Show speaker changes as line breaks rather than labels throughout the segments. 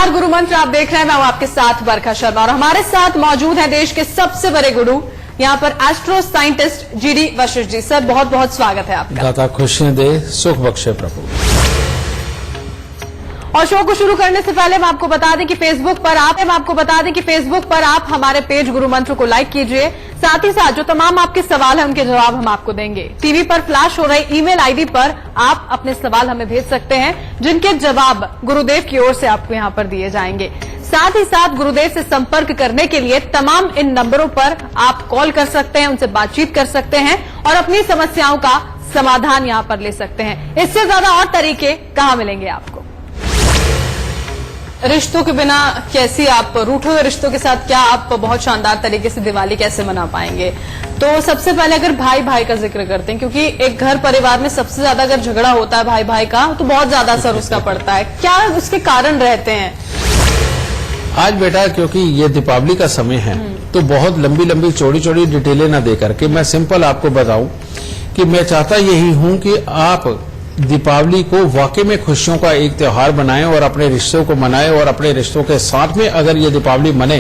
नमस्कार, गुरु मंत्र आप देख रहे हैं। मैं हूं आपके साथ बरखा शर्मा और हमारे साथ मौजूद हैं देश के सबसे बड़े गुरु, यहां पर astro scientist GD Vashishtha ji. Sir बहुत बहुत स्वागत है आपका।
दाता खुशियां दे, सुख बख्शे प्रभु।
और शो को शुरू करने से पहले मैं आपको बता दें कि फेसबुक पर आप हमारे पेज गुरु मंत्र को लाइक कीजिए। साथ ही साथ जो तमाम आपके सवाल हैं उनके जवाब हम आपको देंगे। टीवी पर फ्लैश हो रही ईमेल आईडी पर आप अपने सवाल हमें भेज सकते हैं, जिनके जवाब गुरुदेव की ओर से आपको यहां पर दिए जाएंगे। साथ ही साथ गुरुदेव से संपर्क करने के लिए तमाम इन नंबरों पर आप कॉल कर सकते हैं, उनसे बातचीत कर सकते हैं और अपनी समस्याओं का समाधान यहां पर ले सकते हैं। इससे ज्यादा और तरीके कहां मिलेंगे आपको। रिश्तों के बिना कैसी आप रूठे हुए रिश्तों के साथ क्या आप बहुत शानदार तरीके से दिवाली कैसे मना पाएंगे? तो सबसे पहले अगर भाई भाई का जिक्र करते हैं, क्योंकि एक घर परिवार में सबसे ज्यादा अगर झगड़ा होता है भाई भाई का तो बहुत ज्यादा असर उसका पड़ता है। क्या उसके कारण रहते हैं?
आज बेटा क्योंकि ये दीपावली का समय है तो बहुत लंबी लंबी चौड़ी चौड़ी डिटेलें ना दे करके मैं सिंपल आपको बताऊं कि मैं चाहता यही हूं कि आप दीपावली को वाकई में खुशियों का एक त्योहार बनाएं और अपने रिश्तों को मनाएं और अपने रिश्तों के साथ में अगर ये दीपावली मने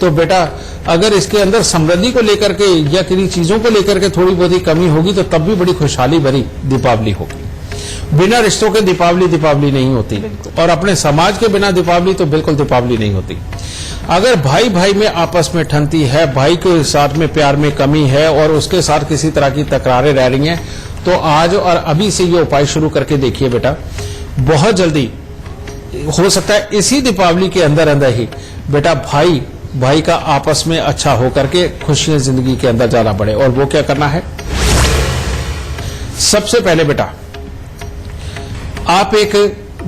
तो बेटा अगर इसके अंदर समृद्धि को लेकर के या किन्हीं चीजों को लेकर के थोड़ी बहुत ही कमी होगी तो तब भी बड़ी खुशहाली भरी दीपावली होगी। बिना रिश्तों के दीपावली नहीं होती और अपने समाज के बिना दीपावली तो बिल्कुल दीपावली नहीं होती। अगर भाई भाई में आपस में ठनती है, भाई के साथ में प्यार में कमी है और उसके साथ किसी तरह की तकरारें रह रही हैं तो आज और अभी से ये उपाय शुरू करके देखिए बेटा। बहुत जल्दी हो सकता है इसी दीपावली के अंदर अंदर ही बेटा भाई भाई का आपस में अच्छा होकर के खुशियां जिंदगी के अंदर जाना पड़े। और वो क्या करना है? सबसे पहले बेटा आप एक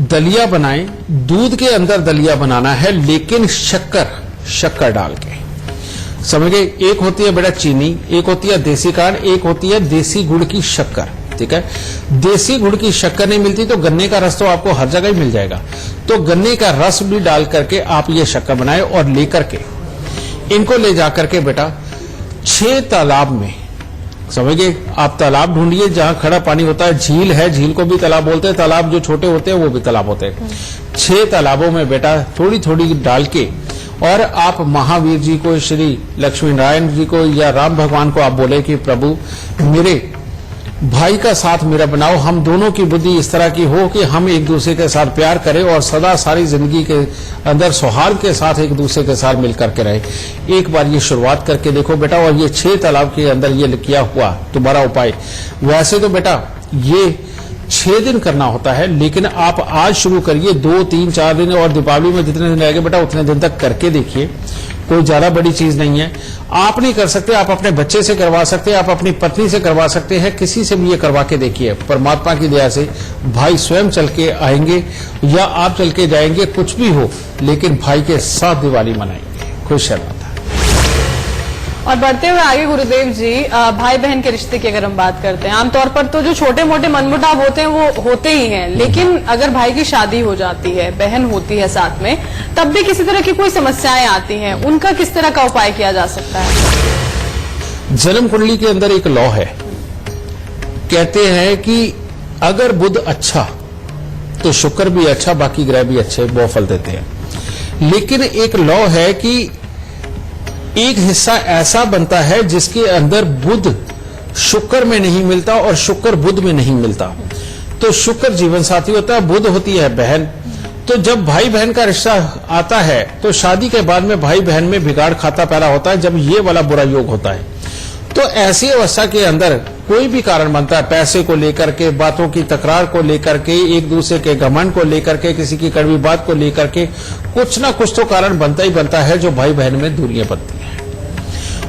दलिया बनाएं। दूध के अंदर दलिया बनाना है लेकिन शक्कर डाल के। समझ गए? एक होती है बेटा चीनी, एक होती है देसी कांड, एक होती है देसी गुड़ की शक्कर। ठीक है, देसी गुड़ की शक्कर नहीं मिलती तो गन्ने का रस तो आपको हर जगह ही मिल जाएगा। तो गन्ने का रस भी डाल करके आप ये शक्कर बनाए और लेकर के इनको ले जाकर के बेटा 6 तालाब में, समझ गए, आप तालाब ढूंढिए जहां खड़ा पानी होता है। झील है, झील को भी तालाब बोलते हैं, तालाब जो छोटे होते हैं वो भी तालाब होते हैं। 6 तालाबों में बेटा थोड़ी थोड़ी डाल के और आप महावीर जी को, श्री लक्ष्मी नारायण जी को या राम भगवान को आप बोले कि प्रभु मेरे भाई का साथ मेरा बनाओ, हम दोनों की बुद्धि इस तरह की हो कि हम एक दूसरे के साथ प्यार करें और सदा सारी जिंदगी के अंदर सौहार्द के साथ एक दूसरे के साथ मिलकर के रहे। एक बार ये शुरुआत करके देखो बेटा। और ये 6 तालाब के अंदर ये किया हुआ तुम्हारा उपाय, वैसे तो बेटा ये 6 दिन करना होता है लेकिन आप आज शुरू करिए 2, 3, 4 दिन और दीपावली में जितने दिन रहेंगे बेटा उतने दिन तक करके देखिए। कोई ज्यादा बड़ी चीज नहीं है। आप नहीं कर सकते, आप अपने बच्चे से करवा सकते हैं, आप अपनी पत्नी से करवा सकते हैं, किसी से भी ये करवा के देखिए। परमात्मा की दया से भाई स्वयं चल के आएंगे या आप चल के जाएंगे, कुछ भी हो लेकिन भाई के साथ दिवाली मनाएंगे। खुश रहना।
और बढ़ते हुए आगे गुरुदेव जी, भाई बहन के रिश्ते की अगर हम बात करते हैं, आमतौर पर तो जो छोटे मोटे मनमुटाव होते हैं वो होते ही हैं, लेकिन अगर भाई की शादी हो जाती है, बहन होती है साथ में, तब भी किसी तरह की कोई समस्याएं आती हैं, उनका किस तरह का उपाय किया जा सकता है?
जन्म कुंडली के अंदर एक लॉ है, कहते हैं कि अगर बुध अच्छा तो शुक्र भी अच्छा, बाकी ग्रह भी अच्छे बहुत फल देते हैं। लेकिन एक लॉ है कि एक हिस्सा ऐसा बनता है जिसके अंदर बुध शुक्र में नहीं मिलता और शुक्र बुध में नहीं मिलता। तो शुक्र जीवन साथी होता है, बुध होती है बहन। तो जब भाई बहन का रिश्ता आता है तो शादी के बाद में भाई बहन में बिगाड़ खाता पैदा होता है जब ये वाला बुरा योग होता है। तो ऐसी अवस्था के अंदर कोई भी कारण बनता है, पैसे को लेकर के, बातों की तकरार को लेकर के, एक दूसरे के घमंड को लेकर के, किसी की कड़वी बात को लेकर के, कुछ ना कुछ तो कारण बनता ही बनता है जो भाई बहन में दूरियां बनती हैं।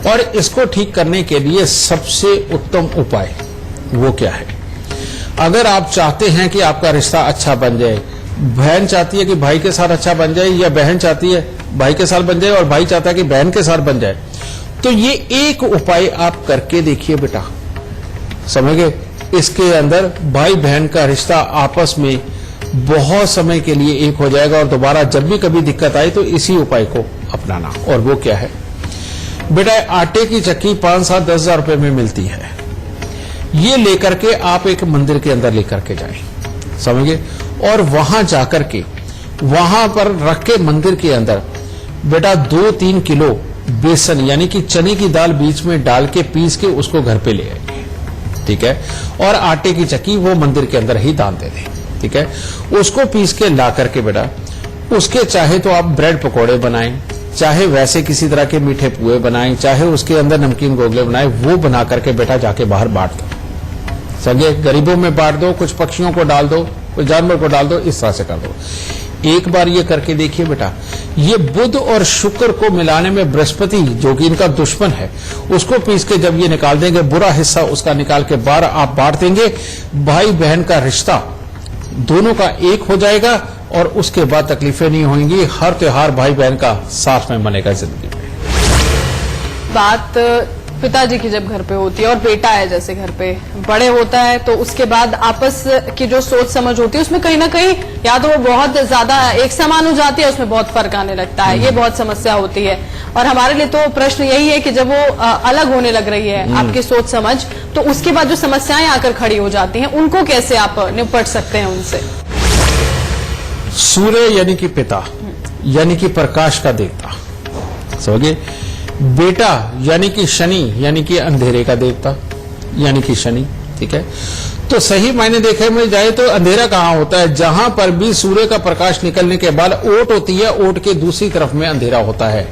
और इसको ठीक करने के लिए सबसे उत्तम उपाय वो क्या है? अगर आप चाहते हैं कि आपका रिश्ता अच्छा बन जाए, बहन चाहती है कि भाई के साथ अच्छा बन जाए या बहन चाहती है भाई के साथ बन जाए और भाई चाहता है कि बहन के साथ बन जाए, तो ये एक उपाय आप करके देखिए बेटा। समझ गए? इसके अंदर भाई बहन का रिश्ता आपस में बहुत समय के लिए एक हो जाएगा और दोबारा जब भी कभी दिक्कत आए तो इसी उपाय को अपनाना। और वो क्या है बेटा? आटे की चक्की 5, 7, 10 हजार रुपए में मिलती है। ये लेकर के आप एक मंदिर के अंदर लेकर के जाएं, समझ गए? और वहां जाकर के वहां पर रख के मंदिर के अंदर बेटा 2-3 किलो बेसन यानी कि चने की दाल बीच में डाल के पीस के उसको घर पे ले आएंगे, ठीक है। और आटे की चक्की वो मंदिर के अंदर ही डाल दे दें, ठीक है। उसको पीस के ला करके बेटा उसके चाहे तो आप ब्रेड पकोड़े बनाएं, चाहे वैसे किसी तरह के मीठे पुए बनाएं, चाहे उसके अंदर नमकीन गोगले बनाएं, वो बना करके बेटा जाके बाहर बांट दो, समझे। गरीबों में बांट दो, कुछ पक्षियों को डाल दो, कुछ जानवर को डाल दो, इस तरह से कर दो। एक बार ये करके देखिए बेटा, ये बुध और शुक्र को मिलाने में बृहस्पति जो कि इनका दुश्मन है उसको पीस के जब ये निकाल देंगे, बुरा हिस्सा उसका निकाल के बाहर आप बांट देंगे, भाई बहन का रिश्ता दोनों का एक हो जाएगा और उसके बाद तकलीफें नहीं होंगी। हर त्योहार भाई बहन का साथ में मनेगा जिंदगी में।
बात पिताजी की जब घर पे होती है और बेटा है जैसे घर पे बड़े होता है, तो उसके बाद आपस की जो सोच समझ होती है उसमें कहीं ना कहीं या तो वो बहुत ज्यादा एक समान हो जाती है, उसमें बहुत फर्क आने लगता है, ये बहुत समस्या होती है। और हमारे लिए तो प्रश्न यही है कि जब वो अलग होने लग रही है आपकी सोच समझ, तो उसके बाद जो समस्याएं आकर खड़ी हो जाती हैं उनको कैसे आप निपट सकते हैं उनसे?
सूर्य यानी कि पिता यानी कि प्रकाश का देवता, समझिए। बेटा यानी कि शनि यानी कि अंधेरे का देवता यानी कि शनि, ठीक है। तो सही मायने देखे में जाए तो अंधेरा कहां होता है? जहां पर भी सूर्य का प्रकाश निकलने के बाद ओट होती है, ओट के दूसरी तरफ में अंधेरा होता है।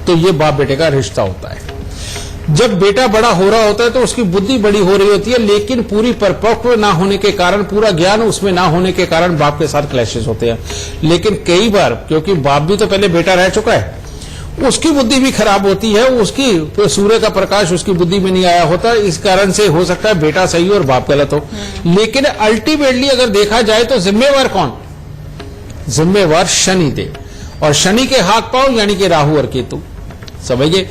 तो ये बाप बेटे का रिश्ता होता है। जब बेटा बड़ा हो रहा होता है तो उसकी बुद्धि बड़ी हो रही होती है, लेकिन पूरी परिपक्व ना होने के कारण, पूरा ज्ञान उसमें ना होने के कारण बाप के साथ क्लैशेस होते हैं। लेकिन कई बार क्योंकि बाप भी तो पहले बेटा रह चुका है, उसकी बुद्धि भी खराब होती है, उसकी सूर्य का प्रकाश उसकी बुद्धि में नहीं आया होता, इस कारण से हो सकता है बेटा सही हो और बाप गलत हो। लेकिन अल्टीमेटली अगर देखा जाए तो जिम्मेवार कौन? जिम्मेवार शनि देव, और शनि के हाथ पांव यानी कि राहु और केतु, समझिए।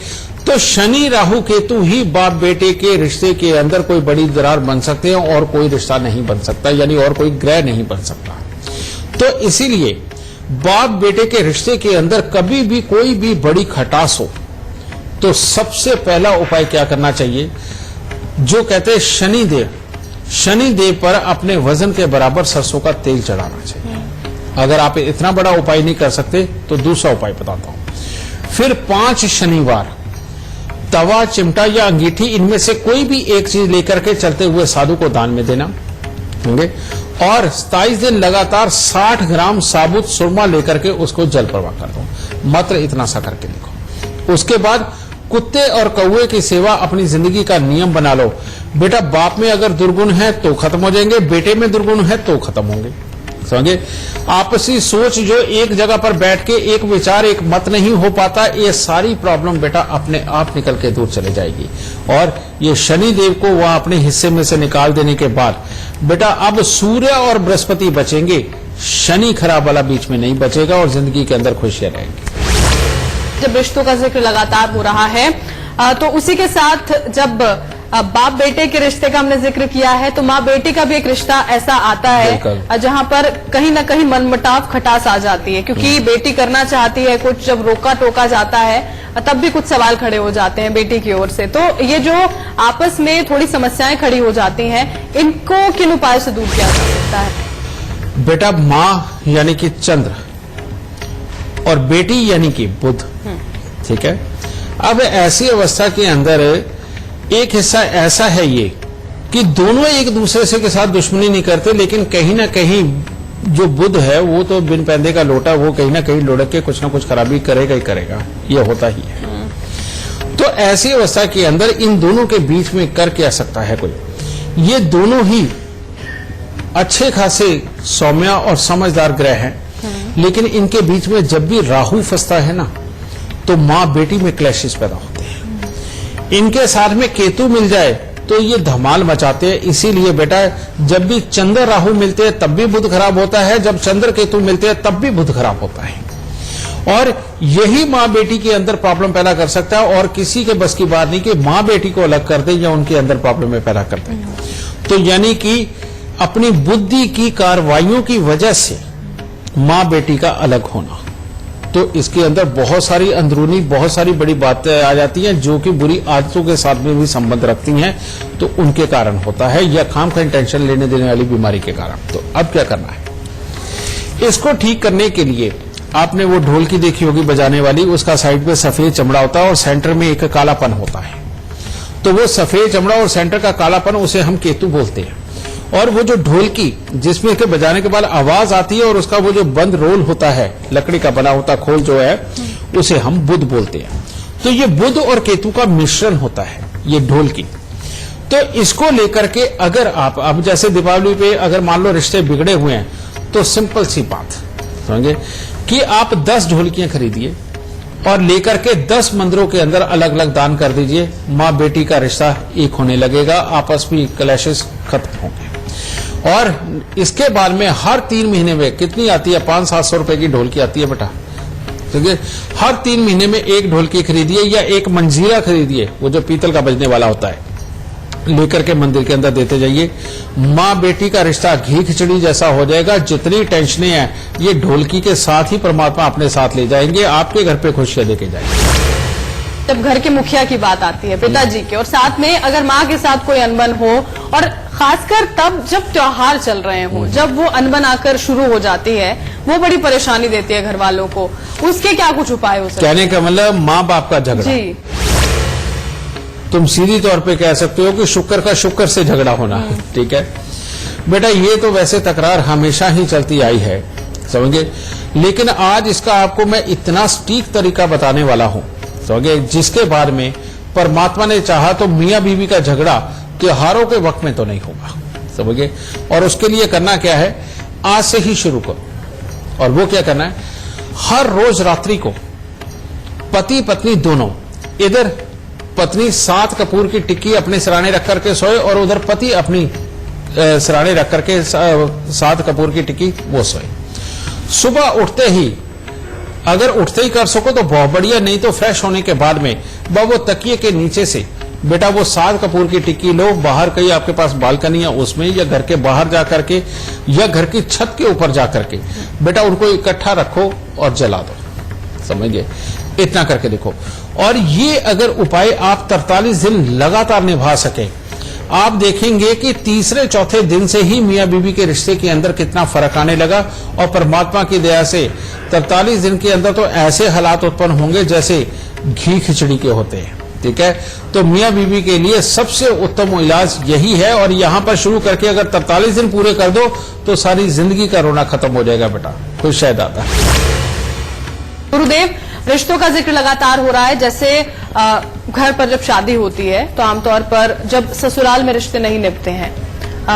तो शनि राहु केतु ही बाप बेटे के रिश्ते के अंदर कोई बड़ी दरार बन सकते हैं और कोई रिश्ता नहीं बन सकता, यानी और कोई ग्रह नहीं बन सकता। तो इसीलिए बाप बेटे के रिश्ते के अंदर कभी भी कोई भी बड़ी खटास हो तो सबसे पहला उपाय क्या करना चाहिए? जो कहते हैं शनि देव पर अपने वजन के बराबर सरसों का तेल चढ़ाना चाहिए। अगर आप इतना बड़ा उपाय नहीं कर सकते तो दूसरा उपाय बताता हूं। फिर 5 शनिवार तवा, चिमटा या अंगीठी इनमें से कोई भी एक चीज लेकर के चलते हुए साधु को दान में देना होंगे, और 27 दिन लगातार 60 ग्राम साबुत सुरमा लेकर के उसको जल प्रवाह कर दो। मात्र इतना सा करके देखो। उसके बाद कुत्ते और कौवे की सेवा अपनी जिंदगी का नियम बना लो। बेटा बाप में अगर दुर्गुण है तो खत्म हो जाएंगे, बेटे में दुर्गुण है तो खत्म होंगे, समझे। आपसी सोच जो एक जगह पर बैठ के एक विचार एक मत नहीं हो पाता, ये सारी प्रॉब्लम बेटा अपने आप निकल के दूर चले जाएगी। और ये शनि देव को वह अपने हिस्से में से निकाल देने के बाद बेटा अब सूर्य और बृहस्पति बचेंगे, शनि खराब वाला बीच में नहीं बचेगा और जिंदगी के अंदर खुशियां रहेंगी।
जब रिश्तों का जिक्र लगातार हो रहा है तो उसी के साथ जब बाप बेटे के रिश्ते का हमने जिक्र किया है, तो माँ बेटी का भी एक रिश्ता ऐसा आता है जहां पर कहीं ना कहीं मनमुटाव, खटास आ जाती है, क्योंकि बेटी करना चाहती है कुछ, जब रोका टोका जाता है तब भी कुछ सवाल खड़े हो जाते हैं बेटी की ओर से। तो ये जो आपस में थोड़ी समस्याएं खड़ी हो जाती हैं, इनको किन उपाय से दूर किया जा सकता है?
बेटा माँ यानी कि चंद्र और बेटी यानी कि बुध, ठीक है। अब ऐसी अवस्था के अंदर एक हिस्सा ऐसा है ये कि दोनों एक दूसरे से के साथ दुश्मनी नहीं करते, लेकिन कहीं ना कहीं जो बुध है वो तो बिन पैंदे का लोटा, वो कहीं ना कहीं लुढ़क के कुछ ना कुछ खराबी करेगा ही करेगा, ये होता ही है। तो ऐसी अवस्था के अंदर इन दोनों के बीच में कर क्या सकता है कोई? ये दोनों ही अच्छे खासे सौम्य और समझदार ग्रह हैं, लेकिन इनके बीच में जब भी राहु फंसता है ना तो माँ बेटी में क्लैशेस पैदा होते हैं। इनके साथ में केतु मिल जाए तो ये धमाल मचाते हैं। इसीलिए बेटा जब भी चंद्र राहु मिलते हैं तब भी बुध खराब होता है, जब चंद्र केतु मिलते हैं तब भी बुध खराब होता है। और यही माँ बेटी के अंदर प्रॉब्लम पैदा कर सकता है, और किसी के बस की बात नहीं कि माँ बेटी को अलग कर दे या उनके अंदर प्रॉब्लम में पैदा कर दे। तो यानी कि अपनी बुद्धि की कार्रवाइयों की वजह से माँ बेटी का अलग होना, तो इसके अंदर बहुत सारी अंदरूनी बहुत सारी बड़ी बातें आ जाती हैं जो कि बुरी आदतों के साथ में भी संबंध रखती हैं, तो उनके कारण होता है, या खामखा टेंशन लेने देने वाली बीमारी के कारण। तो अब क्या करना है? इसको ठीक करने के लिए आपने वो ढोलकी देखी होगी बजाने वाली, उसका साइड पे सफेद चमड़ा होता है और सेंटर में एक कालापन होता है। तो वो सफेद चमड़ा और सेंटर का कालापन, उसे हम केतु बोलते हैं। और वो जो ढोलकी जिसमें के बजाने के बाद आवाज आती है और उसका वो जो बंद रोल होता है, लकड़ी का बना होता खोल जो है, उसे हम बुध बोलते हैं। तो ये बुध और केतु का मिश्रण होता है ये ढोलकी। तो इसको लेकर के अगर आप अब जैसे दीपावली पे अगर मान लो रिश्ते बिगड़े हुए हैं, तो सिंपल सी बात समझे कि आप 10 ढोलकियां खरीदिए और लेकर के 10 मंदिरों के अंदर अलग अलग दान कर दीजिए। माँ बेटी का रिश्ता एक होने लगेगा, आपस में क्लैशेस खत्म होंगे। और इसके बाद में हर 3 महीने में कितनी आती है, 500-700 रुपए की ढोलकी आती है बेटा, ठीक है। हर 3 महीने में एक ढोलकी खरीदिए या एक मंजीरा खरीदिए, वो जो पीतल का बजने वाला होता है, लेकर के मंदिर के अंदर देते जाइए। माँ बेटी का रिश्ता घी खिचड़ी जैसा हो जाएगा। जितनी टेंशनें हैं ये ढोलकी के साथ ही परमात्मा अपने साथ ले जाएंगे, आपके घर पे खुशियां देके जाएंगे।
जब घर के मुखिया की बात आती है, पिताजी की, और साथ में अगर माँ के साथ कोई अनबन हो, और खासकर तब जब त्योहार चल रहे हो, जब वो अनबन आकर शुरू हो जाती है, वो बड़ी परेशानी देती है घर वालों को, उसके क्या कुछ उपाय हो सकते हैं?
कहने का मतलब माँ बाप का झगड़ा
जी,
तुम सीधी तौर पे कह सकते हो कि शुक्र का शुक्र से झगड़ा होना, ठीक है बेटा। ये तो वैसे तकरार हमेशा ही चलती आई है, समझे, लेकिन आज इसका आपको मैं इतना सटीक तरीका बताने वाला हूं, समझे, जिसके बारे में परमात्मा ने चाहा तो मियां बीवी का झगड़ा त्योहारों के वक्त में तो नहीं होगा, समझे। और उसके लिए करना क्या है, आज से ही शुरू करो। और वो क्या करना है, हर रोज रात्रि को पति पत्नी दोनों, इधर पत्नी 7 कपूर की टिक्की अपने सिराने रख करके सोए और उधर पति अपनी सिराने रख करके 7 कपूर की टिक्की वो सोए। सुबह उठते ही, अगर उठते ही कर सको तो बहुत बढ़िया, नहीं तो फ्रेश होने के बाद में वो तकिए के नीचे से बेटा वो 7 कपूर की टिक्की लो, बाहर कहीं आपके पास बालकनी है उसमें, या घर के बाहर जा करके, या घर की छत के ऊपर जा करके बेटा उनको इकट्ठा रखो और जला दो, समझिए, इतना करके देखो। और ये अगर उपाय आप 43 दिन लगातार निभा सके, आप देखेंगे कि तीसरे चौथे दिन से ही मियां बीवी के रिश्ते के अंदर कितना फर्क आने लगा। और परमात्मा की दया से 43 दिन के अंदर तो ऐसे हालात उत्पन्न होंगे जैसे घी खिचड़ी के होते हैं, ठीक है। तो मियां बीवी के लिए सबसे उत्तम इलाज यही है। और यहां पर शुरू करके अगर 43 दिन पूरे कर दो तो सारी जिंदगी का रोना खत्म हो जाएगा बेटा, खुश है दादा।
गुरुदेव, रिश्तों का जिक्र लगातार हो रहा है। जैसे घर पर जब शादी होती है तो आमतौर पर जब ससुराल में रिश्ते नहीं निभते हैं,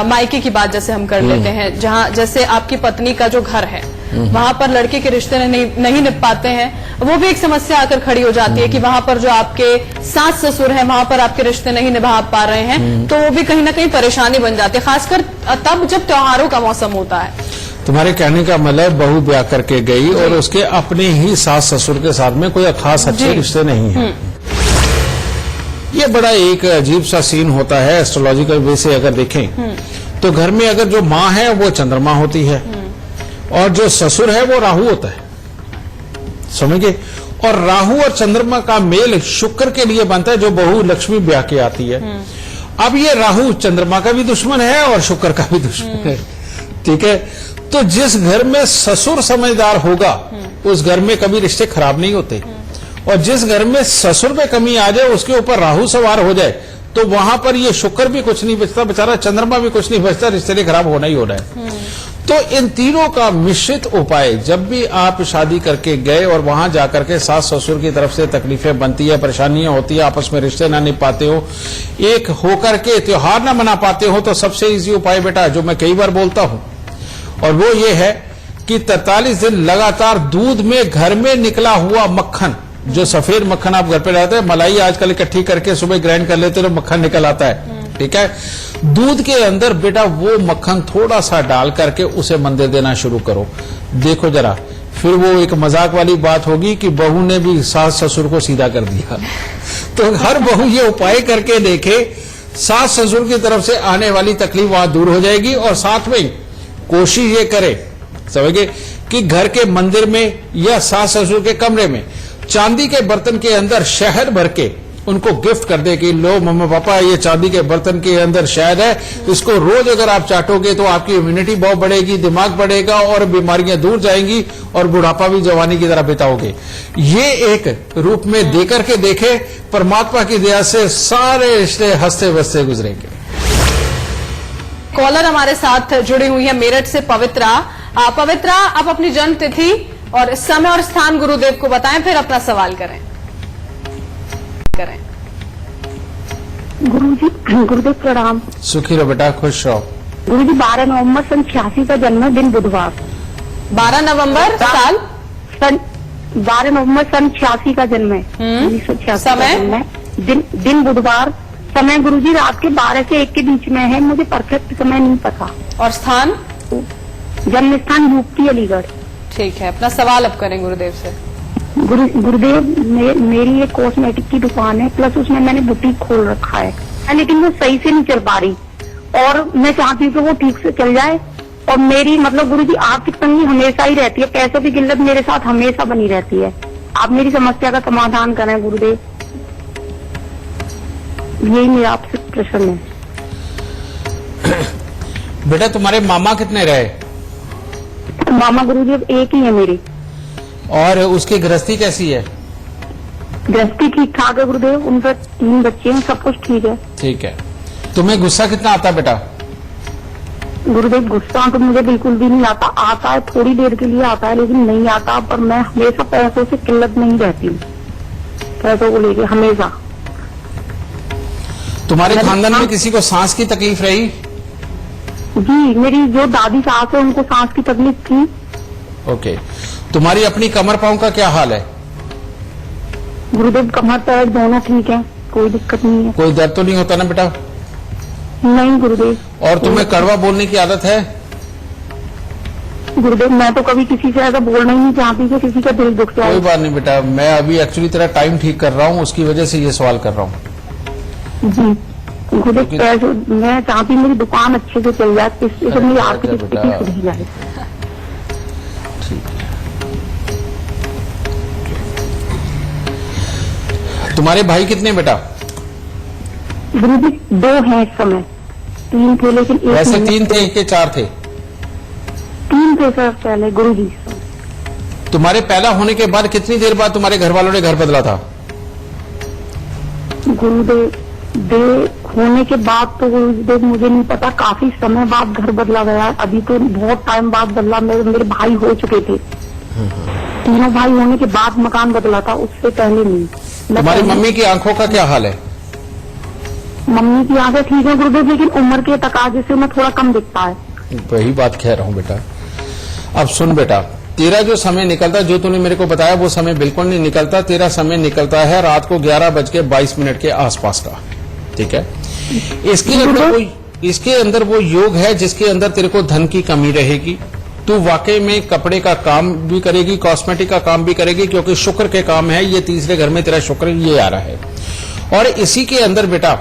मायके की बात जैसे हम कर लेते हैं, जहां जैसे आपकी पत्नी का जो घर है वहां पर लड़के के रिश्ते नहीं निभ पाते हैं, वो भी एक समस्या आकर खड़ी हो जाती है कि वहां पर जो आपके सास ससुर हैं वहां पर आपके रिश्ते नहीं निभा पा रहे हैं, तो वो भी कहीं ना कहीं परेशानी बन जाती है, खासकर तब जब त्योहारों का मौसम होता है।
तुम्हारे कहने का मतलब बहू ब्याह करके गई और उसके अपने ही सास ससुर के साथ में कोई खास अच्छे रिश्ते नहीं है। ये बड़ा एक अजीब सा सीन होता है एस्ट्रोलॉजिकल वे से अगर देखें तो। घर में अगर जो माँ है वो चंद्रमा होती है और जो ससुर है वो राहु होता है, समझिए। और राहु और चंद्रमा का मेल शुक्र के लिए बनता है, जो बहू लक्ष्मी ब्याह के आती है। अब ये राहु चंद्रमा का भी दुश्मन है और शुक्र का भी दुश्मन है, ठीक है। तो जिस घर में ससुर समझदार होगा उस घर में कभी रिश्ते खराब नहीं होते, और जिस घर में ससुर में कमी आ जाए, उसके ऊपर राहु सवार हो जाए, तो वहां पर ये शुक्र भी कुछ नहीं बचता, बेचारा चंद्रमा भी कुछ नहीं बचता, रिश्ते खराब होना ही होना है। तो इन तीनों का मिश्रित उपाय, जब भी आप शादी करके गए और वहां जाकर के सास ससुर की तरफ से तकलीफें बनती है, परेशानियां होती है, आपस में रिश्ते ना निभ पाते हो, एक होकर के त्योहार ना मना पाते हो, तो सबसे इजी उपाय बेटा जो मैं कई बार बोलता हूं, और वो ये है कि 43 दिन लगातार दूध में घर में निकला हुआ मक्खन, जो सफेद मक्खन आप घर पे लाते हैं, मलाई आजकल इकट्ठी करके सुबह ग्राइंड कर लेते हो, मक्खन निकल आता है, ठीक है। दूध के अंदर बेटा वो मक्खन थोड़ा सा डाल करके उसे मंदिर देना शुरू करो। देखो जरा, फिर वो एक मजाक वाली बात होगी कि बहू ने भी सास ससुर को सीधा कर दिया। तो हर बहू ये उपाय करके देखे, सास ससुर की तरफ से आने वाली तकलीफ वहां दूर हो जाएगी। और साथ में कोशिश ये करे, समझिए, कि घर के मंदिर में या सास ससुर के कमरे में चांदी के बर्तन के अंदर शहद भर के उनको गिफ्ट कर दे कि लो मम्मा पापा ये चांदी के बर्तन के अंदर शहद है, इसको रोज अगर आप चाटोगे तो आपकी इम्यूनिटी बहुत बढ़ेगी, दिमाग बढ़ेगा और बीमारियां दूर जाएंगी और बुढ़ापा भी जवानी की तरह बिताओगे। ये एक रूप में देकर के देखे, परमात्मा की दया से सारे रिश्ते हंसते बसते गुजरेंगे।
कॉलर हमारे साथ जुड़ी हुई है मेरठ से पवित्रा। पवित्रा, आप अपनी जन्म तिथि और समय और स्थान गुरुदेव को बताएं, फिर अपना सवाल करें।
गुरुदेव प्रणाम।
सुखी रहो बेटा, खुश रहो।
गुरुजी 12 नवंबर सन 86 का जन्म है, दिन बुधवार।
12 नवंबर साल
12 नवंबर सन 86 का जन्म है, 1986 का
समय?
जन्म है। दिन बुधवार। समय गुरुजी रात के 12 से 1 के बीच में है, मुझे परफेक्ट समय नहीं पता।
और स्थान?
जन्म स्थान यूपी अलीगढ़।
ठीक है, अपना सवाल अब करें गुरुदेव से।
गुरुदेव मेरी एक कॉस्मेटिक की दुकान है, प्लस उसमें मैंने बुटीक खोल रखा है, लेकिन वो सही से नहीं चल पा रही और मैं चाहती हूँ कि वो ठीक से चल जाए। और मेरी मतलब गुरुजी आर्थिक तंगी हमेशा ही रहती है, पैसों की किल्लत मेरे साथ हमेशा बनी रहती है। आप मेरी समस्या का समाधान करें गुरुदेव, यही मेरा आपसे प्रश्न है।
बेटा तुम्हारे मामा कितने रहे?
मामा गुरुदेव एक ही है मेरी।
और उसकी गृहस्थी कैसी है?
गृहस्थी ठीक ठाक है गुरुदेव, उनका 3 बच्चे हैं, सब कुछ ठीक है।
ठीक है। तुम्हें गुस्सा कितना आता बेटा?
गुरुदेव गुस्सा तो मुझे बिल्कुल भी नहीं आता। आता है थोड़ी देर के लिए आता है, लेकिन नहीं आता। पर मैं हमेशा पैसों से किल्लत नहीं रहती हूँ, पैसों को लेके हमेशा।
तुम्हारे खानदान में किसी को सांस की तकलीफ रही?
जी, मेरी जो दादी सास है उनको सांस की तकलीफ थी।
ओके। तुम्हारी अपनी कमर पांव का क्या हाल है?
गुरुदेव कमर पैर दोनों ठीक है, कोई दिक्कत नहीं है।
कोई दर्द तो नहीं होता ना बेटा?
नहीं गुरुदेव।
और तुम्हें कड़वा बोलने की आदत है?
गुरुदेव मैं तो कभी किसी से ऐसा बोलना ही नहीं चाहती कि किसी का दिल दुख जाए।
कोई बात नहीं बेटा, मैं अभी एक्चुअली तेरा टाइम ठीक कर रहा हूँ, उसकी वजह से ये सवाल कर रहा हूँ।
जी गुरुदेव, मैं चाहती मेरी दुकान अच्छे से चल जाए, इससे मेरी आर्थिक स्थिति सुधर जाए।
तुम्हारे भाई कितने बेटा?
गुरुजी 2 हैं इस समय, 3 थे लेकिन एक
वैसे
नहीं।
3 थे कि 4 थे?
3 थे सर पहले गुरुजी।
तुम्हारे पैदा होने के बाद कितनी देर बाद तुम्हारे घर वालों ने घर बदला था?
गुरुदेव होने के बाद तो गुरुदेव मुझे नहीं पता, काफी समय बाद घर बदला गया। अभी तो बहुत टाइम बाद बदला। मेरे भाई हो चुके थे, तीनों भाई होने के बाद मकान बदला था, उससे पहले नहीं।
तुम्हारी मम्मी की आंखों का क्या हाल है?
मम्मी की आंखें ठीक है गुरुदेव, लेकिन उम्र के तकाजे से उन्हें थोड़ा कम दिखता है।
वही बात कह रहा हूँ बेटा। अब सुन बेटा, तेरा जो समय निकलता, जो तूने मेरे को बताया वो समय बिल्कुल नहीं निकलता। तेरा समय निकलता है रात को 11:22 के आसपास का, ठीक है? इसके अंदर वो योग है जिसके अंदर तेरे को धन की कमी रहेगी। तू वाकई में कपड़े का काम भी करेगी, कॉस्मेटिक का काम भी करेगी, क्योंकि शुक्र के काम है ये। तीसरे घर में तेरा शुक्र ये आ रहा है। और इसी के अंदर बेटा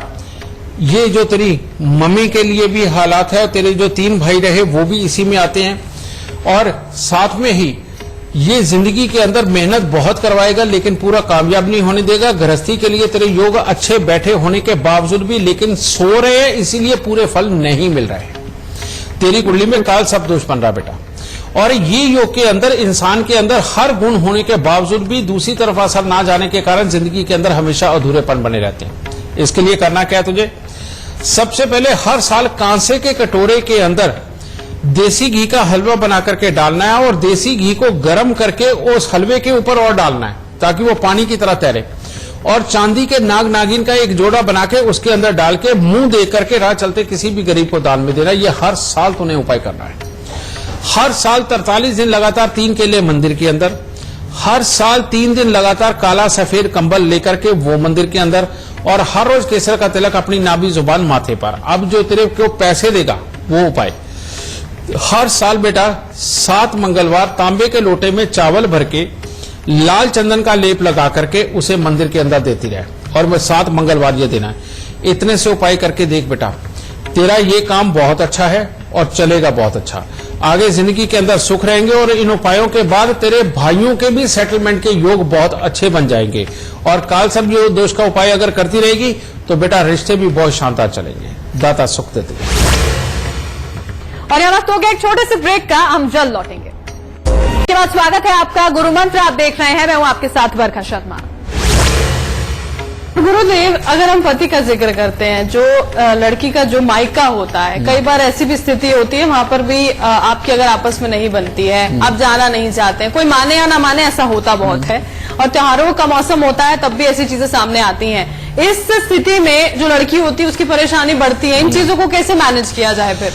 ये जो तेरी मम्मी के लिए भी हालात है, और तेरे जो 3 भाई रहे वो भी इसी में आते हैं। और साथ में ही ये जिंदगी के अंदर मेहनत बहुत करवाएगा, लेकिन पूरा कामयाब नहीं होने देगा। गृहस्थी के लिए तेरे योग अच्छे बैठे होने के बावजूद भी लेकिन सो रहे हैं, इसीलिए पूरे फल नहीं मिल रहे हैं। तेरी कुंडली में काल सब दोष बन रहा बेटा। और ये योग के अंदर इंसान के अंदर हर गुण होने के बावजूद भी दूसरी तरफ असर ना जाने के कारण जिंदगी के अंदर हमेशा अधूरेपन बने रहते हैं। इसके लिए करना क्या है तुझे? सबसे पहले हर साल कांसे के कटोरे के अंदर देसी घी का हलवा बना करके डालना है, और देसी घी को गर्म करके उस हलवे के ऊपर और डालना है ताकि वो पानी की तरह तैरे। और चांदी के नाग नागिन का एक जोड़ा बना के उसके अंदर डाल के मुंह दे करके राह चलते किसी भी गरीब को दान में देना। ये हर साल तूने उपाय करना है। हर साल 43 दिन लगातार 3 केले मंदिर के अंदर, हर साल 3 दिन लगातार काला सफेद कंबल लेकर के वो मंदिर के अंदर, और हर रोज केसर का तिलक अपनी नाभि जुबान माथे पर। अब जो तेरे को पैसे देगा वो उपाय, हर साल बेटा 7 मंगलवार तांबे के लोटे में चावल भर के लाल चंदन का लेप लगा करके उसे मंदिर के अंदर देती रहे, और मैं 7 मंगलवार ये देना है। इतने से उपाय करके देख बेटा, तेरा ये काम बहुत अच्छा है। और चलेगा बहुत अच्छा। आगे जिंदगी के अंदर सुख रहेंगे और इन उपायों के बाद तेरे भाइयों के भी सेटलमेंट के योग बहुत अच्छे बन जाएंगे। और काल सर्प जो दोष का उपाय अगर करती रहेगी तो बेटा रिश्ते भी बहुत शानदार चलेंगे। दाता सुख देते।
और यह वक्त हो गया एक छोटे से ब्रेक का, हम जल्द लौटेंगे। इसके बाद स्वागत है आपका गुरु मंत्र आप देख रहे हैं, मैं हूं आपके साथ वर्षा शर्मा। गुरुदेव, अगर हम पति का जिक्र करते हैं, जो लड़की का जो मायका होता है, कई बार ऐसी भी स्थिति होती है वहां पर भी आपकी अगर आपस में नहीं बनती है, आप जाना नहीं चाहते हैं, कोई माने या ना माने ऐसा होता बहुत है, और त्योहारों का मौसम होता है तब भी ऐसी चीजें सामने आती हैं। इस स्थिति में जो लड़की होती है उसकी परेशानी बढ़ती है, इन चीजों को कैसे मैनेज किया जाए फिर?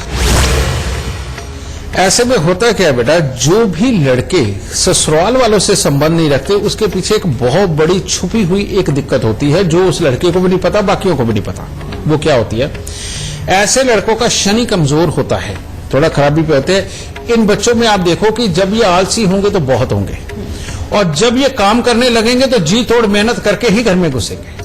ऐसे में होता क्या है बेटा, जो भी लड़के ससुराल वालों से संबंध नहीं रखते उसके पीछे एक बहुत बड़ी छुपी हुई एक दिक्कत होती है जो उस लड़के को भी नहीं पता, बाकियों को भी नहीं पता। वो क्या होती है, ऐसे लड़कों का शनि कमजोर होता है, थोड़ा खराबी पे होते हैं। इन बच्चों में आप देखो कि जब ये आलसी होंगे तो बहुत होंगे, और जब ये काम करने लगेंगे तो जी तोड़ मेहनत करके ही घर में घुसेंगे,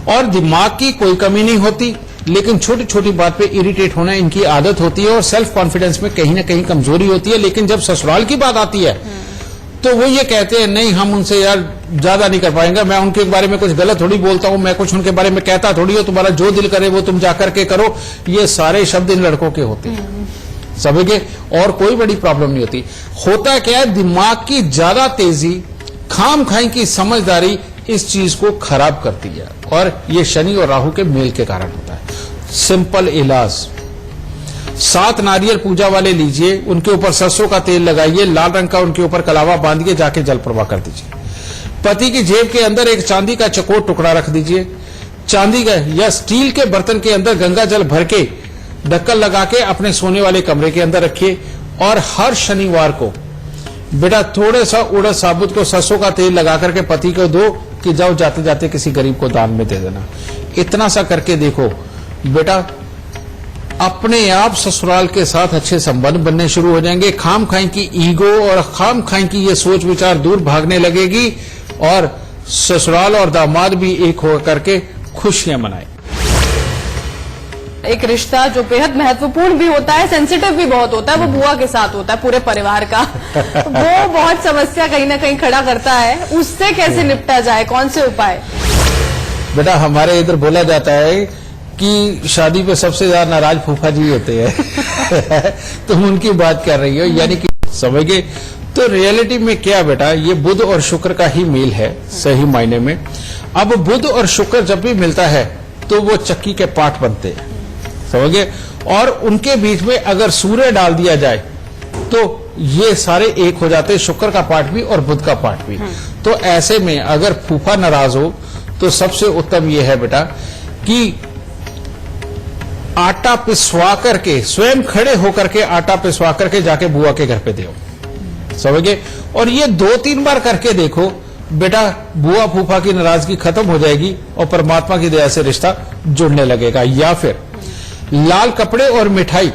और दिमाग की कोई कमी नहीं होती, लेकिन छोटी छोटी बात पे इरिटेट होना इनकी आदत होती है, और सेल्फ कॉन्फिडेंस में कहीं ना कहीं कमजोरी होती है। लेकिन जब ससुराल की बात आती है तो वो ये कहते हैं नहीं, हम उनसे यार ज्यादा नहीं कर पाएंगे, मैं उनके बारे में कुछ गलत थोड़ी बोलता हूं, मैं कुछ उनके बारे में कहता थोड़ी हो, तुम्हारा जो दिल करे वो तुम जाकर के करो। ये सारे शब्द इन लड़कों के होते हैं, समझे, और कोई बड़ी प्रॉब्लम नहीं होती। होता क्या है, दिमाग की ज्यादा तेजी, खाम खाई की समझदारी इस चीज को खराब करती है, और ये शनि और राहु के मेल के कारण होता है। सिंपल इलाज, 7 नारियल पूजा वाले लीजिए, उनके ऊपर सरसों का तेल लगाइए, लाल रंग का उनके ऊपर कलावा बांधिए, जाके जल प्रवाह कर दीजिए। पति की जेब के अंदर एक चांदी का चकोर टुकड़ा रख दीजिए, चांदी का या स्टील के बर्तन के अंदर गंगा जल भर के ढक्कन लगा के अपने सोने वाले कमरे के अंदर रखिए। और हर शनिवार को बेटा थोड़े सा उड़द साबुत को सरसों का तेल लगा करके पति को दो कि जाओ जाते जाते किसी गरीब को दान में दे देना। इतना सा करके देखो बेटा, अपने आप ससुराल के साथ अच्छे संबंध बनने शुरू हो जाएंगे। खाम खाई की ईगो और खाम खाई की ये सोच विचार दूर भागने लगेगी, और ससुराल और दामाद भी एक होकर करके खुशियां मनाए।
एक रिश्ता जो बेहद महत्वपूर्ण भी होता है, सेंसिटिव भी बहुत होता है, वो बुआ के साथ होता है, पूरे परिवार का वो बहुत समस्या कहीं ना कहीं खड़ा करता है, उससे कैसे निपटा जाए, कौन से उपाय?
बेटा हमारे इधर बोला जाता है कि शादी पे सबसे ज्यादा नाराज फूफा जी होते हैं तुम उनकी बात कर रही हो, यानी कि समझ गए। तो रियलिटी में क्या बेटा, ये बुध और शुक्र का ही मेल है सही मायने में। अब बुध और शुक्र जब भी मिलता है तो वो चक्की के पार्ट बनते हैं, समझ गए, और उनके बीच में अगर सूर्य डाल दिया जाए तो ये सारे एक हो जाते हैं, शुक्र का पार्ट भी और बुध का पार्ट भी। तो ऐसे में अगर फूफा नाराज हो तो सबसे उत्तम ये है बेटा कि आटा पिसवा करके, स्वयं खड़े होकर के आटा पिसवा करके जाके बुआ के घर पे दो, समझ गए। और ये 2-3 बार करके देखो बेटा, बुआ फूफा की नाराजगी खत्म हो जाएगी और परमात्मा की दया से रिश्ता जुड़ने लगेगा। या फिर लाल कपड़े और मिठाई,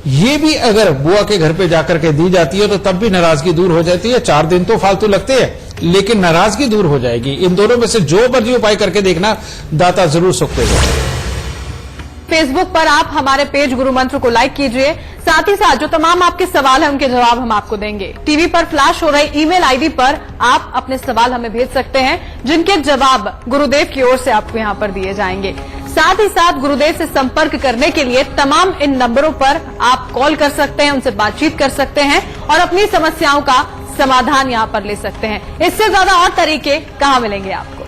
ये भी अगर बुआ के घर पे जाकर के दी जाती है तो तब भी नाराजगी दूर हो जाती है। 4 दिन तो फालतू लगते हैं लेकिन नाराजगी दूर हो जाएगी। इन दोनों में से जो मर्जी उपाय करके देखना, दाता जरूर सुख देगा।
फेसबुक पर आप हमारे पेज गुरु मंत्र को लाइक कीजिए, साथ ही साथ जो तमाम आपके सवाल हैं उनके जवाब हम आपको देंगे। टीवी पर फ्लैश हो रही ईमेल आईडी पर आप अपने सवाल हमें भेज सकते हैं, जिनके जवाब गुरुदेव की ओर से आपको यहां पर दिए जाएंगे। साथ ही साथ गुरुदेव से संपर्क करने के लिए तमाम इन नंबरों पर आप कॉल कर सकते हैं, उनसे बातचीत कर सकते हैं और अपनी समस्याओं का समाधान यहां पर ले सकते हैं। इससे ज्यादा और तरीके कहां मिलेंगे आपको?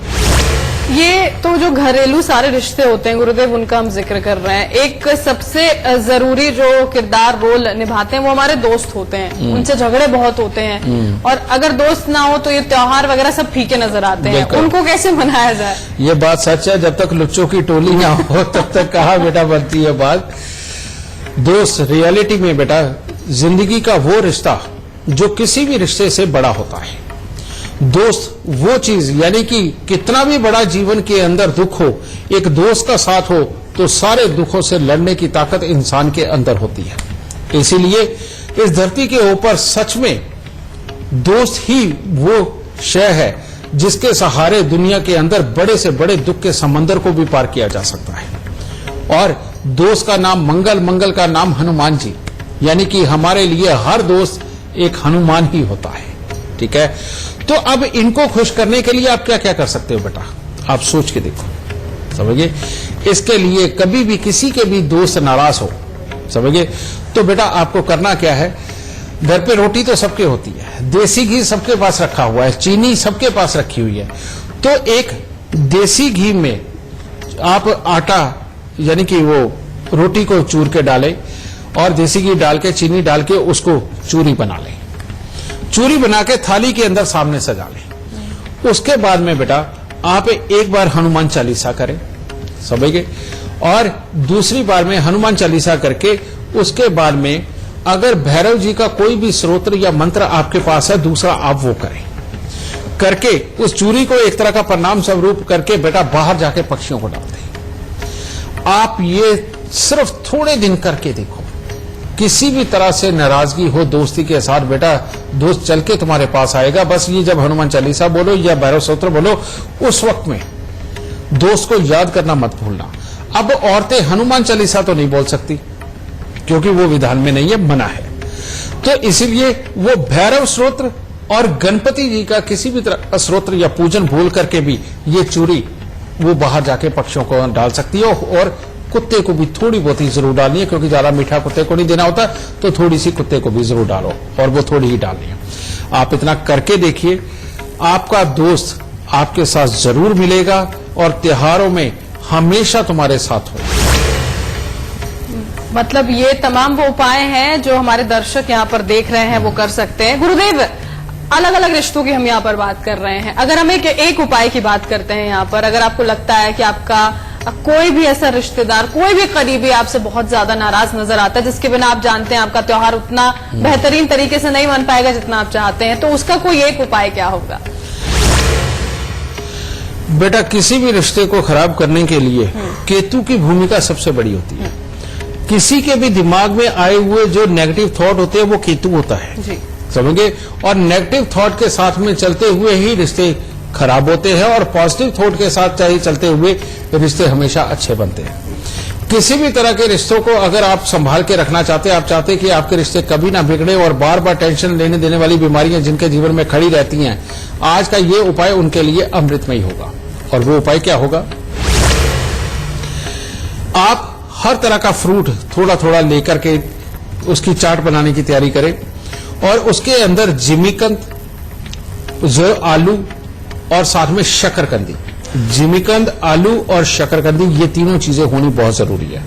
ये तो जो घरेलू सारे रिश्ते होते हैं गुरुदेव, उनका हम जिक्र कर रहे हैं। एक सबसे जरूरी जो किरदार रोल निभाते हैं वो हमारे दोस्त होते हैं, उनसे झगड़े बहुत होते हैं, और अगर दोस्त ना हो तो ये त्योहार वगैरह सब फीके नजर आते हैं। उनको कैसे मनाया जाए?
ये बात सच है, जब तक लुच्चों की टोली ना हो तब तक कहाँ बेटा बनती है बात। दोस्त रियलिटी में बेटा जिंदगी का वो रिश्ता जो किसी भी रिश्ते से बड़ा होता है। दोस्त वो चीज, यानी कि कितना भी बड़ा जीवन के अंदर दुख हो, एक दोस्त का साथ हो तो सारे दुखों से लड़ने की ताकत इंसान के अंदर होती है। इसीलिए इस धरती के ऊपर सच में दोस्त ही वो शय है जिसके सहारे दुनिया के अंदर बड़े से बड़े दुख के समंदर को भी पार किया जा सकता है। और दोस्त का नाम मंगल, मंगल का नाम हनुमान जी, यानी कि हमारे लिए हर दोस्त एक हनुमान ही होता है, ठीक है। तो अब इनको खुश करने के लिए आप क्या क्या कर सकते हो बेटा, आप सोच के देखो, समझिए। इसके लिए कभी भी किसी के भी दोस्त नाराज हो, समझिए, तो बेटा आपको करना क्या है, घर पे रोटी तो सबके होती है, देसी घी सबके पास रखा हुआ है, चीनी सबके पास रखी हुई है, तो एक देसी घी में आप आटा यानी कि वो रोटी को चूर के डालें और देसी घी डाल के चीनी डाल के उसको चूरी बना लें। चूरी बना के थाली के अंदर सामने सजा लें। उसके बाद में बेटा आप एक बार हनुमान चालीसा करें, समझिए, और दूसरी बार में हनुमान चालीसा करके उसके बाद में अगर भैरव जी का कोई भी स्तोत्र या मंत्र आपके पास है दूसरा, आप वो करें। करके उस चूरी को एक तरह का प्रणाम स्वरूप करके बेटा बाहर जाके पक्षियों को डाल दें। आप ये सिर्फ थोड़े दिन करके देखो, किसी भी तरह से नाराजगी हो दोस्ती के साथ, बेटा दोस्त चल के तुम्हारे पास आएगा। बस ये जब हनुमान चालीसा बोलो या भैरव स्तोत्र बोलो, उस वक्त में दोस्त को याद करना मत भूलना। अब औरतें हनुमान चालीसा तो नहीं बोल सकती क्योंकि वो विधान में नहीं है, मना है, तो इसीलिए वो भैरव स्तोत्र और गणपति जी का किसी भी तरह का स्तोत्र या पूजन बोल करके भी ये चूरी वो बाहर जाके पक्षियों को डाल सकती है। और कुत्ते को भी थोड़ी बहुत ही जरूर डालनी है, क्योंकि ज्यादा मीठा कुत्ते को नहीं देना होता, तो थोड़ी सी कुत्ते को भी जरूर डालो, और वो थोड़ी ही डालनी है। आप इतना करके देखिए, आपका दोस्त आपके साथ जरूर मिलेगा और त्योहारों में हमेशा तुम्हारे साथ होगा।
मतलब ये तमाम वो उपाय हैं जो हमारे दर्शक यहाँ पर देख रहे हैं वो कर सकते हैं। गुरुदेव, अलग अलग रिश्तों की हम यहाँ पर बात कर रहे हैं, अगर हम एक उपाय की बात करते हैं यहाँ पर, अगर आपको लगता है कि आपका कोई भी ऐसा रिश्तेदार, कोई भी करीबी आपसे बहुत ज्यादा नाराज नजर आता है, जिसके बिना आप जानते हैं आपका त्योहार उतना बेहतरीन तरीके से नहीं मन पाएगा जितना आप चाहते हैं, तो उसका कोई एक उपाय क्या होगा?
बेटा किसी भी रिश्ते को खराब करने के लिए केतु की भूमिका सबसे बड़ी होती है। किसी के भी दिमाग में आए हुए जो नेगेटिव थॉट होते हैं वो केतु होता है
जी,
समझिए। और नेगेटिव थॉट के साथ में चलते हुए ही रिश्ते खराब होते हैं और पॉजिटिव थॉट के साथ चाहिए चलते हुए रिश्ते हमेशा अच्छे बनते हैं। किसी भी तरह के रिश्तों को अगर आप संभाल के रखना चाहते हैं, आप चाहते हैं कि आपके रिश्ते कभी ना बिगड़े और बार बार टेंशन लेने देने वाली बीमारियां जिनके जीवन में खड़ी रहती हैं, आज का ये उपाय उनके लिए अमृतमय होगा। और वो उपाय क्या होगा, आप हर तरह का फ्रूट थोड़ा थोड़ा लेकर के उसकी चाट बनाने की तैयारी करें और उसके अंदर जिमीकंद, जो आलू और साथ में शकरकंदी, जिमीकंद, आलू और शकरकंदी, ये तीनों चीजें होनी बहुत जरूरी है।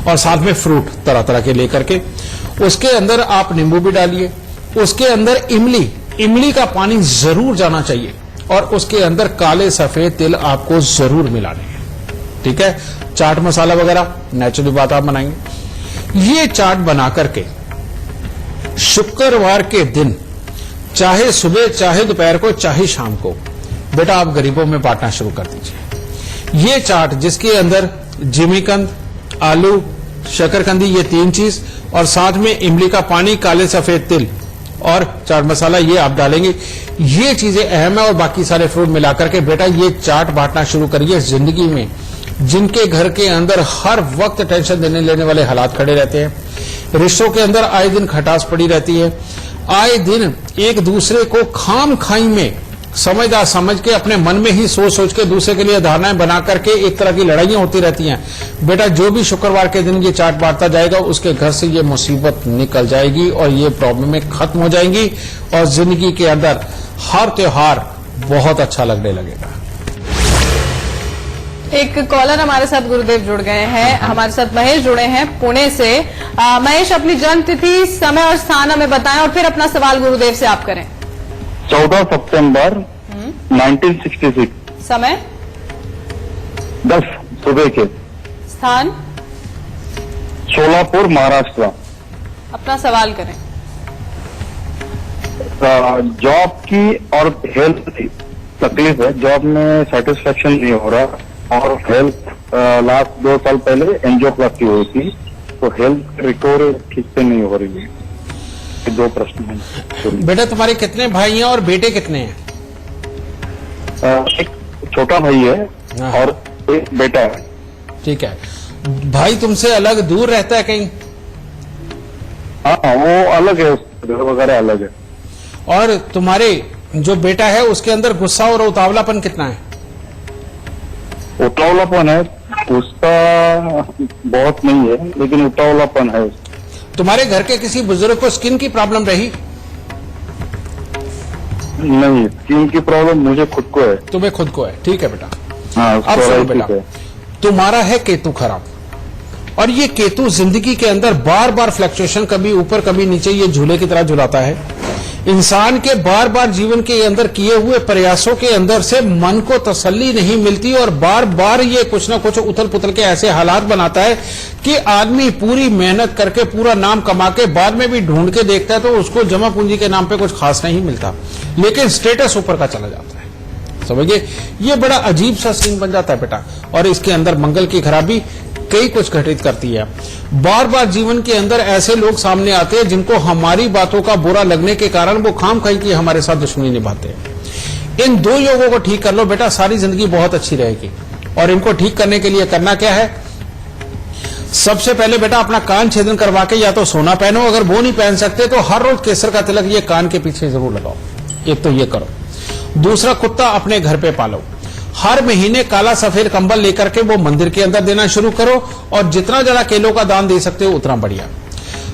और साथ में फ्रूट तरह तरह के लेकर के उसके अंदर आप नींबू भी डालिए, उसके अंदर इमली का पानी जरूर जाना चाहिए और उसके अंदर काले सफेद तिल आपको जरूर मिलाने हैं, ठीक है। चाट मसाला वगैरह नेचुरली बात आप बनाएंगे। ये चाट बना करके शुक्रवार के दिन, चाहे सुबह चाहे दोपहर को चाहे शाम को, बेटा आप गरीबों में बांटना शुरू कर दीजिए। ये चाट जिसके अंदर जिमीकंद, आलू, शकरकंदी, ये तीन चीज और साथ में इमली का पानी, काले सफेद तिल और चाट मसाला, ये आप डालेंगे। ये चीजें अहम है और बाकी सारे फ्रूट मिलाकर के बेटा ये चाट बांटना शुरू करिए। जिंदगी में जिनके घर के अंदर हर वक्त टेंशन देने लेने वाले हालात खड़े रहते हैं, रिश्तों के अंदर आए दिन खटास पड़ी रहती है, आए दिन एक दूसरे को खाम खाई में समझदार समझ के अपने मन में ही सोच सोच के दूसरे के लिए धारणाएं बना करके एक तरह की लड़ाइयां होती रहती हैं, बेटा जो भी शुक्रवार के दिन ये चाट बांटता जाएगा उसके घर से ये मुसीबत निकल जाएगी और ये प्रॉब्लमें खत्म हो जाएंगी और जिंदगी के अंदर हर त्योहार बहुत अच्छा लगने लगेगा।
एक कॉलर हमारे साथ गुरुदेव जुड़ गए हैं, हमारे साथ महेश जुड़े हैं पुणे से। महेश, अपनी जन्म तिथि, समय और स्थान हमें बताएं और फिर अपना सवाल गुरुदेव से आप करें।
14 सितंबर 1966।
समय
10 सुबह के।
स्थान
सोलापुर, महाराष्ट्र।
अपना सवाल करें।
जॉब की और हेल्थ की तकलीफ है, जॉब में सेटिस्फेक्शन नहीं हो रहा और हेल्थ लास्ट 2 साल पहले एंजियोप्लास्टी हुई थी, तो हेल्थ रिकवरी ठीक से नहीं हो रही है। 2 प्रश्न हैं।
बेटा तुम्हारे कितने भाई हैं और बेटे कितने हैं?
एक छोटा भाई है और एक बेटा है।
ठीक है। भाई तुमसे अलग दूर रहता है कहीं?
हाँ, वो अलग है, घर वगैरह अलग है।
और तुम्हारे जो बेटा है उसके अंदर गुस्सा और उतावलापन कितना है?
उतावलापन है, उसका बहुत नहीं है, लेकिन उतावलापन है।
तुम्हारे घर के किसी बुजुर्ग को स्किन की प्रॉब्लम रही?
नहीं, स्किन की प्रॉब्लम मुझे खुद को है।
तुम्हें खुद को है, ठीक है बेटा।
हाँ,
अब
उसको
सुनो
है,
बेटा,
ठीक है।
तुम्हारा है केतु खराब, और ये केतु जिंदगी के अंदर बार बार फ्लक्चुएशन, कभी ऊपर कभी नीचे, ये झूले की तरह झुलाता है। इंसान के बार बार जीवन के अंदर किए हुए प्रयासों के अंदर से मन को तसल्ली नहीं मिलती, और बार बार ये कुछ ना कुछ उथल पुथल के ऐसे हालात बनाता है कि आदमी पूरी मेहनत करके पूरा नाम कमा के बाद में भी ढूंढ के देखता है तो उसको जमा पूंजी के नाम पे कुछ खास नहीं मिलता, लेकिन स्टेटस ऊपर का चला जाता है। समझिए, ये बड़ा अजीब सा सीन बन जाता है बेटा। और इसके अंदर मंगल की खराबी कई कुछ घटित करती है। बार बार जीवन के अंदर ऐसे लोग सामने आते हैं जिनको हमारी बातों का बुरा लगने के कारण वो खामखाई की हमारे साथ दुश्मनी निभाते हैं। इन दो योगों को ठीक कर लो बेटा, सारी जिंदगी बहुत अच्छी रहेगी। और इनको ठीक करने के लिए करना क्या है? सबसे पहले बेटा अपना कान छेदन करवा के या तो सोना पहनो, अगर वो नहीं पहन सकते तो हर रोज केसर का तिलक ये कान के पीछे जरूर लगाओ। एक तो ये करो। दूसरा, कुत्ता अपने घर पे पालो। हर महीने काला सफेद कंबल लेकर के वो मंदिर के अंदर देना शुरू करो, और जितना ज्यादा केलों का दान दे सकते हो उतना बढ़िया।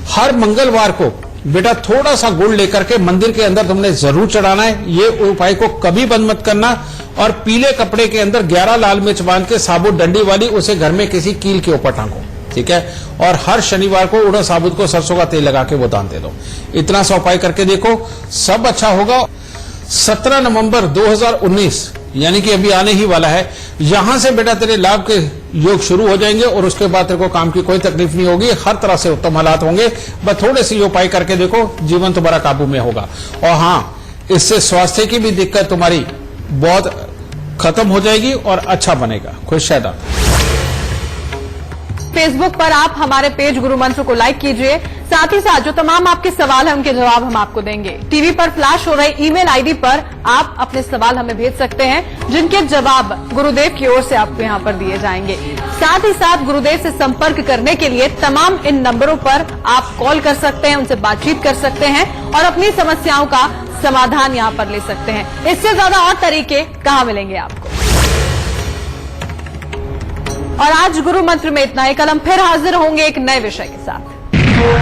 हर मंगलवार को बेटा थोड़ा सा गुड़ लेकर के मंदिर के अंदर तुमने जरूर चढ़ाना है। ये उपाय को कभी बंद मत करना। और पीले कपड़े के अंदर 11 लाल मिर्च बांध के साबुत डंडी वाली उसे घर में किसी कील के ऊपर टांगो, ठीक है। और हर शनिवार को उड़द साबुत को सरसों का तेल लगा के वो दान दे दो। इतना सा उपाय करके देखो, सब अच्छा होगा। 17 नवंबर 2019 यानी कि अभी आने ही वाला है, यहां से बेटा तेरे लाभ के योग शुरू हो जाएंगे, और उसके बाद तेरे को काम की कोई तकलीफ नहीं होगी। हर तरह से उत्तम हालात होंगे। बस थोड़े से उपाय करके देखो, जीवन तुम्हारा काबू में होगा। और हाँ, इससे स्वास्थ्य की भी दिक्कत तुम्हारी बहुत खत्म हो जाएगी और अच्छा बनेगा। खुश शैदा।
फेसबुक पर आप हमारे पेज गुरु मंत्र को लाइक कीजिए। साथ ही साथ जो तमाम आपके सवाल हैं उनके जवाब हम आपको देंगे। टीवी पर फ्लैश हो रही ईमेल आईडी पर आप अपने सवाल हमें भेज सकते हैं, जिनके जवाब गुरुदेव की ओर से आपको यहां पर दिए जाएंगे। साथ ही साथ गुरुदेव से संपर्क करने के लिए तमाम इन नंबरों पर आप कॉल कर सकते हैं, उनसे बातचीत कर सकते हैं और अपनी समस्याओं का समाधान यहां पर ले सकते हैं। इससे ज्यादा और तरीके कहां मिलेंगे आपको। और आज गुरु मंत्र में इतना ही। कल हम फिर हाजिर होंगे एक नए विषय के साथ।